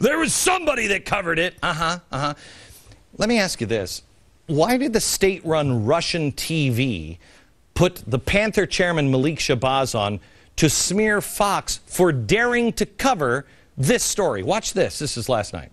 There was somebody that covered it. Let me ask you this. Why did the state-run Russian TV put the Panther chairman Malik Shabazz on to smear Fox for daring to cover this story? Watch this. This is last night.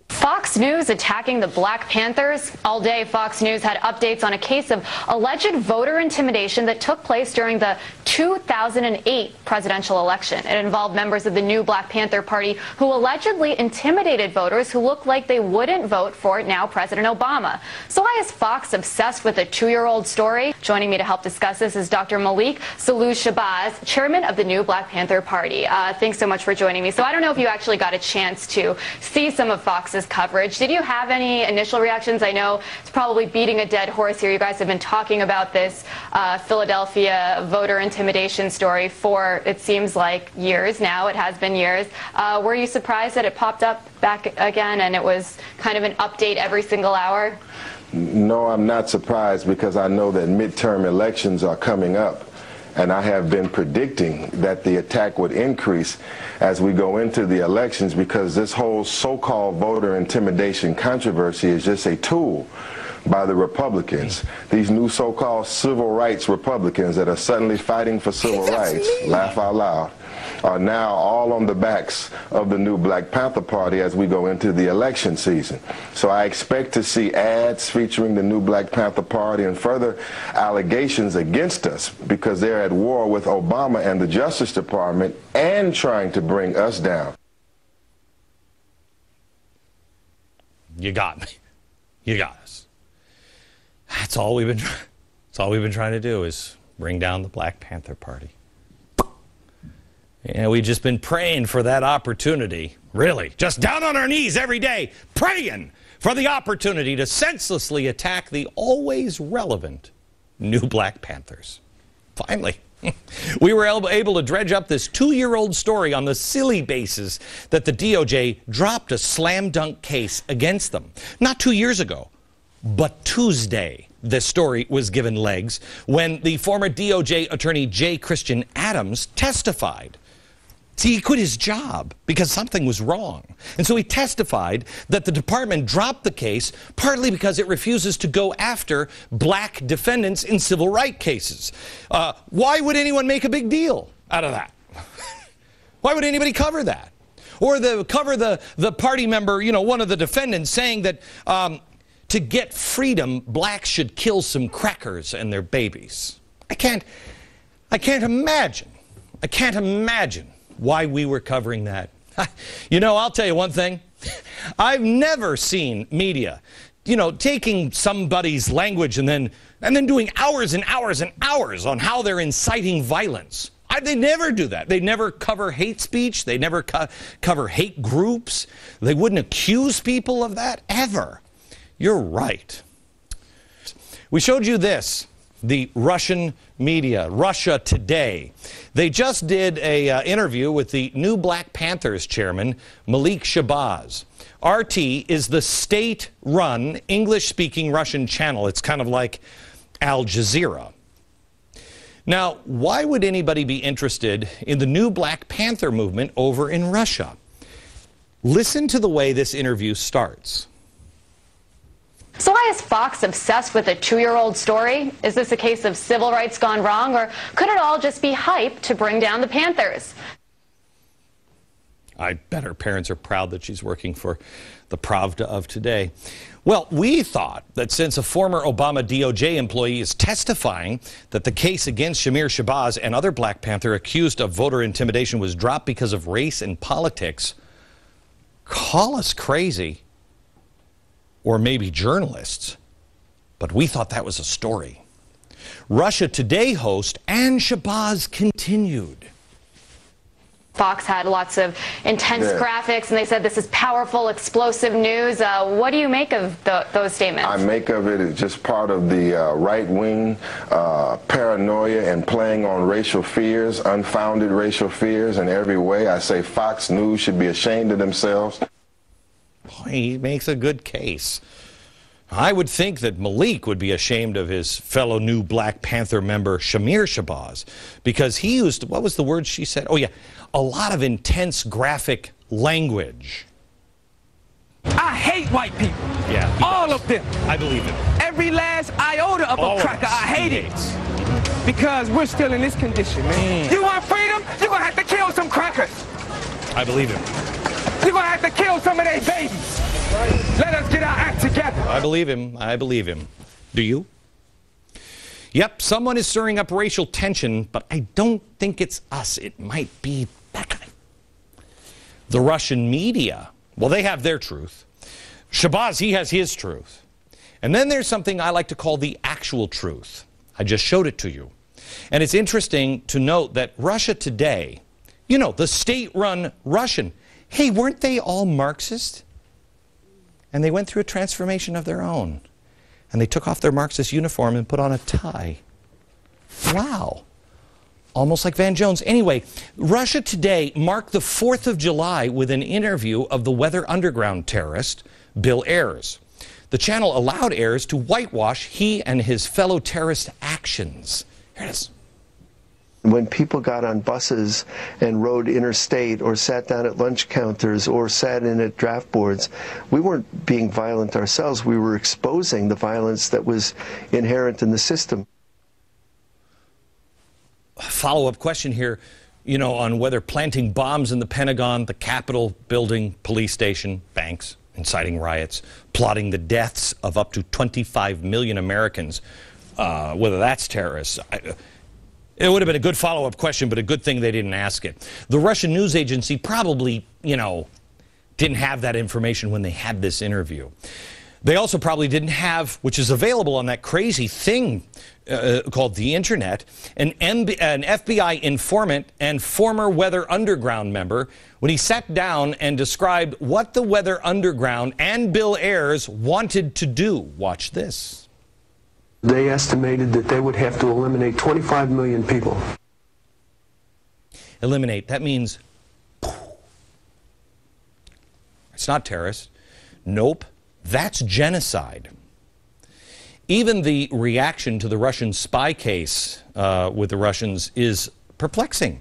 Fox News attacking the Black Panthers. All day, Fox News had updates on a case of alleged voter intimidation that took place during the 2008 presidential election. It involved members of the new Black Panther Party who allegedly intimidated voters who looked like they wouldn't vote for now President Obama. So why is Fox obsessed with a 2-year-old story? Joining me to help discuss this is Dr. Malik Shabazz, chairman of the new Black Panther Party. Thanks so much for joining me. So I don't know if you actually got a chance to see some of Fox's coverage. Did you have any initial reactions? I know it's probably beating a dead horse here. You guys have been talking about this Philadelphia voter intimidation story for, it seems like, years now. It has been years. Were you surprised that it popped up back again and it was kind of an update every single hour? No, I'm not surprised because I know that midterm elections are coming up. And I have been predicting that the attack would increase as we go into the elections because this whole so-called voter intimidation controversy is just a tool by the Republicans. These new so-called civil rights Republicans that are suddenly fighting for civil rights, laugh out loud, are now all on the backs of the new Black Panther Party as we go into the election season. So I expect to see ads featuring the new Black Panther Party and further allegations against us because they're at war with Obama and the Justice Department and trying to bring us down. You got me. You got us. That's all we've been trying to do is bring down the Black Panther Party. And we've just been praying for that opportunity, really, just down on our knees every day, praying for the opportunity to senselessly attack the always relevant new Black Panthers. Finally, we were able to dredge up this 2-year-old story on the silly basis that the DOJ dropped a slam dunk case against them. Not 2 years ago, but Tuesday. This story was given legs when the former DOJ attorney J. Christian Adams testified. See, he quit his job because something was wrong. And so he testified that the department dropped the case partly because it refuses to go after black defendants in civil rights cases. Why would anyone make a big deal out of that? Why would anybody cover that? Or cover the party member, you know, one of the defendants saying that to get freedom, blacks should kill some crackers and their babies. I can't imagine why we were covering that. You know, I'll tell you one thing. I've never seen media, you know, taking somebody's language and then doing hours and hours and hours on how they're inciting violence. They never do that. They never cover hate speech. They never cover hate groups. They wouldn't accuse people of that, ever. You're right. We showed you this. The Russian media, Russia Today. They just did an interview with the new Black Panthers chairman, Malik Shabazz. RT is the state-run, English-speaking Russian channel. It's kind of like Al Jazeera. Now, why would anybody be interested in the new Black Panther movement over in Russia? Listen to the way this interview starts. So why is Fox obsessed with a 2-year-old story? Is this a case of civil rights gone wrong, or could it all just be hype to bring down the Panthers? I bet her parents are proud that she's working for the Pravda of today. Well, we thought that since a former Obama DOJ employee is testifying that the case against Shamir Shabazz and other Black Panther accused of voter intimidation was dropped because of race and politics, call us crazy. Or maybe journalists, but we thought that was a story. Russia Today host Ann Shabazz continued. Fox had lots of intense graphics, and they said this is powerful, explosive news. What do you make of those statements? I make of it as just part of the right-wing paranoia and playing on racial fears, unfounded racial fears in every way. I say Fox News should be ashamed of themselves. He makes a good case. I would think that Malik would be ashamed of his fellow new Black Panther member, Shamir Shabazz, because he used, what was the word she said? Oh, yeah, a lot of intense graphic language. white people. Yeah. All of them. I believe it. Every last iota of a cracker, I hate it. Because we're still in this condition, man. You want freedom? You're going to have to kill some crackers. I believe him. You're going to have to kill some of their babies. Let us get our act together. I believe him. I believe him. Do you? Yep, someone is stirring up racial tension, but I don't think it's us. It might be that guy. The Russian media, well, they have their truth. Shabazz, he has his truth. And then there's something I like to call the actual truth. I just showed it to you. And it's interesting to note that Russia Today, you know, the state-run Russian, hey, weren't they all Marxist? And they went through a transformation of their own. And they took off their Marxist uniform and put on a tie. Wow. Almost like Van Jones. Anyway, Russia Today marked the 4th of July with an interview of the Weather Underground terrorist, Bill Ayers. The channel allowed Ayers to whitewash he and his fellow terrorist actions. Here it is. When people got on buses and rode interstate or sat down at lunch counters or sat in at draft boards, we weren't being violent ourselves. We were exposing the violence that was inherent in the system. Follow-up question here, you know, on whether planting bombs in the Pentagon, the Capitol building, police station, banks, inciting riots, plotting the deaths of up to 25 million Americans, whether that's terrorists. It would have been a good follow-up question, but a good thing they didn't ask it. The Russian news agency probably, you know, didn't have that information when they had this interview. They also probably didn't have, which is available on that crazy thing called the Internet, an FBI informant and former Weather Underground member when he sat down and described what the Weather Underground and Bill Ayers wanted to do. Watch this. They estimated that they would have to eliminate 25 million people. Eliminate, that means it's not terrorist. Nope, that's genocide. Even the reaction to the Russian spy case with the Russians is perplexing.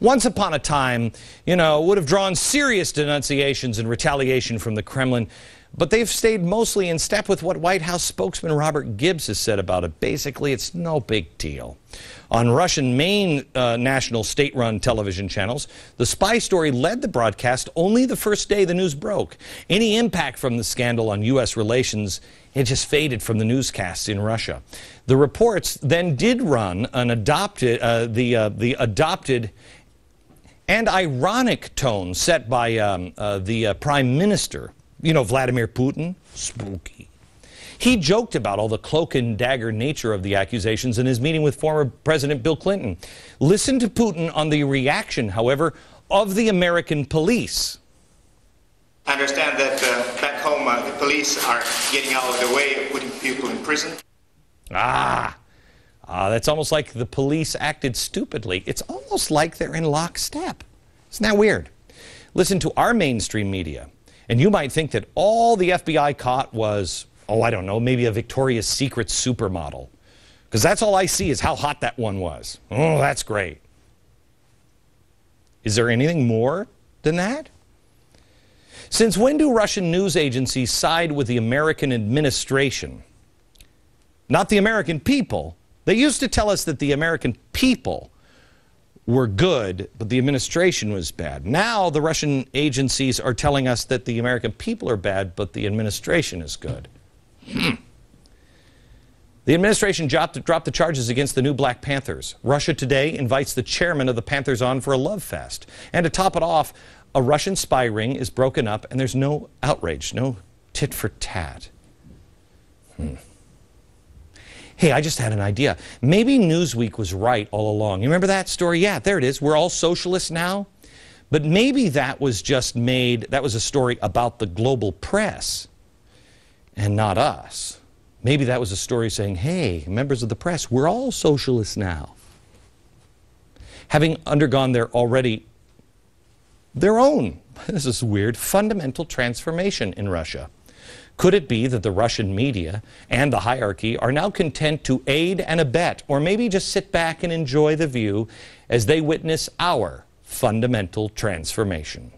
Once upon a time, you know, would have drawn serious denunciations and retaliation from the Kremlin, but they've stayed mostly in step with what White House spokesman Robert Gibbs has said about it. Basically, it's no big deal. On Russian main national state-run television channels, the spy story led the broadcast only the first day the news broke. Any impact from the scandal on U.S. relations, it just faded from the newscasts in Russia. The reports then did run an the adopted and ironic tone set by the Prime Minister, you know, Vladimir Putin. Spooky. He joked about all the cloak and dagger nature of the accusations in his meeting with former President Bill Clinton. Listen to Putin on the reaction, however, of the American police. I understand that back home the police are getting out of the way of putting people in prison. That's almost like the police acted stupidly. It's almost like they're in lockstep. Isn't that weird? Listen to our mainstream media, and you might think that all the FBI caught was, oh, I don't know, maybe a Victoria's Secret supermodel. Because that's all I see is how hot that one was. Oh, that's great. Is there anything more than that? Since when do Russian news agencies side with the American administration? Not the American people. They used to tell us that the American people were good, but the administration was bad. Now the Russian agencies are telling us that the American people are bad, but the administration is good. The administration dropped the charges against the new Black Panthers. Russia Today invites the chairman of the Panthers on for a love fest. And to top it off, a Russian spy ring is broken up and there's no outrage, no tit for tat. Hey, I just had an idea. Maybe Newsweek was right all along. You remember that story? Yeah, there it is. We're all socialists now. But maybe that was just that was a story about the global press and not us. Maybe that was a story saying, hey, members of the press, we're all socialists now. Having undergone their own, this is weird, fundamental transformation in Russia. Could it be that the Russian media and the hierarchy are now content to aid and abet, or maybe just sit back and enjoy the view as they witness our fundamental transformation?